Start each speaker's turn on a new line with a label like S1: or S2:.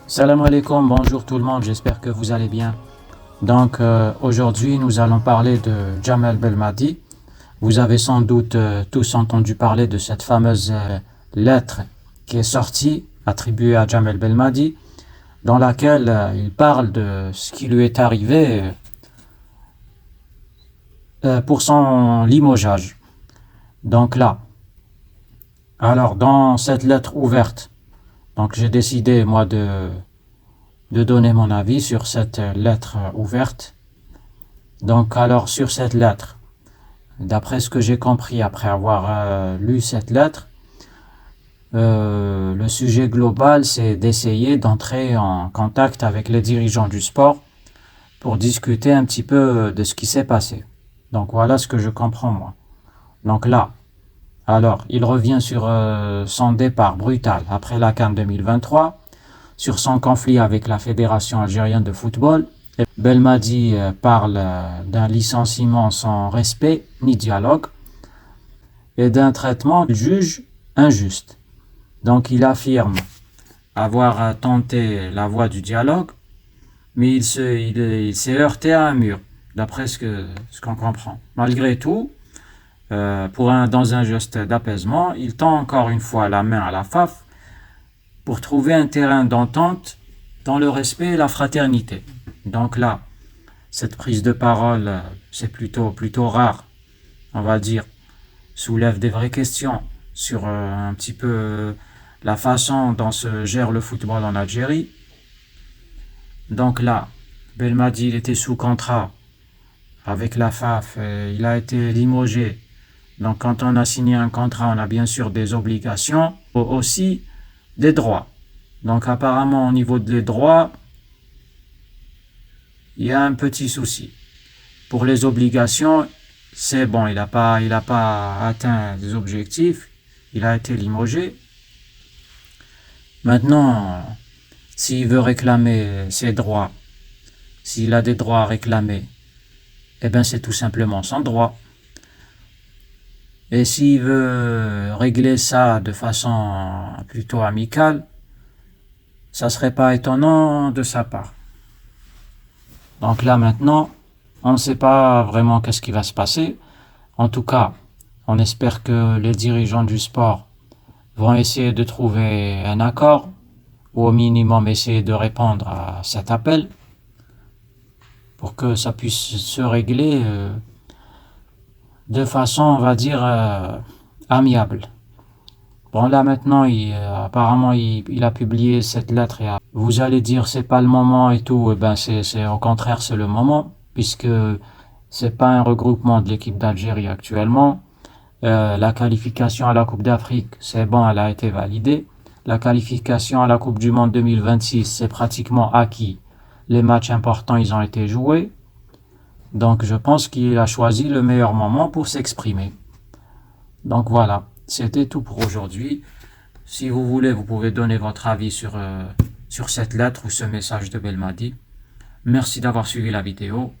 S1: Salam alaikum, bonjour tout le monde, j'espère que vous allez bien. Donc aujourd'hui nous allons parler de Jamel Belmadi. Vous avez sans doute tous entendu parler de cette fameuse lettre qui est sortie, attribuée à Jamel Belmadi, dans laquelle il parle de ce qui lui est arrivé pour son limogeage. Donc là, alors dans cette lettre ouverte, donc j'ai décidé moi de donner mon avis sur cette lettre ouverte. Donc alors sur cette lettre, d'après ce que j'ai compris après avoir lu cette lettre, le sujet global c'est d'essayer d'entrer en contact avec les dirigeants du sport pour discuter un petit peu de ce qui s'est passé. Donc voilà ce que je comprends moi. Donc là, alors il revient sur son départ brutal après la CAN 2023, sur son conflit avec la Fédération algérienne de football. Belmadi parle d'un licenciement sans respect ni dialogue et d'un traitement du juge injuste. Donc il affirme avoir tenté la voie du dialogue, mais il s'est heurté à un mur, d'après ce qu'on comprend. Malgré tout, dans un geste d'apaisement, il tend encore une fois la main à la FAF pour trouver un terrain d'entente dans le respect et la fraternité. Donc là, cette prise de parole, c'est plutôt rare, on va dire, soulève des vraies questions sur un petit peu la façon dont se gère le football en Algérie. Donc là, Belmadi, il était sous contrat avec la FAF, il a été limogé. Donc quand on a signé un contrat, on a bien sûr des obligations, aussi des droits. Donc apparemment au niveau des droits, il y a un petit souci. Pour les obligations, c'est bon, il n'a pas atteint les objectifs, il a été limogé. Maintenant, s'il veut réclamer ses droits, s'il a des droits à réclamer, eh bien c'est tout simplement son droit. Et s'il veut régler ça de façon plutôt amicale, ça serait pas étonnant de sa part. Donc là maintenant, on ne sait pas vraiment qu'est-ce qui va se passer. En tout cas, on espère que les dirigeants du sport vont essayer de trouver un accord, ou au minimum essayer de répondre à cet appel, pour que ça puisse se régler de façon, on va dire, amiable. Bon là maintenant, apparemment il a publié cette lettre. Vous allez dire c'est pas le moment et tout. Eh ben c'est au contraire c'est le moment, puisque c'est pas un regroupement de l'équipe d'Algérie actuellement. La qualification à la Coupe d'Afrique, c'est bon, elle a été validée. La qualification à la Coupe du Monde 2026, c'est pratiquement acquis. Les matchs importants, ils ont été joués. Donc je pense qu'il a choisi le meilleur moment pour s'exprimer. Donc voilà, c'était tout pour aujourd'hui. Si vous voulez, vous pouvez donner votre avis sur cette lettre ou ce message de Belmadi. Merci d'avoir suivi la vidéo.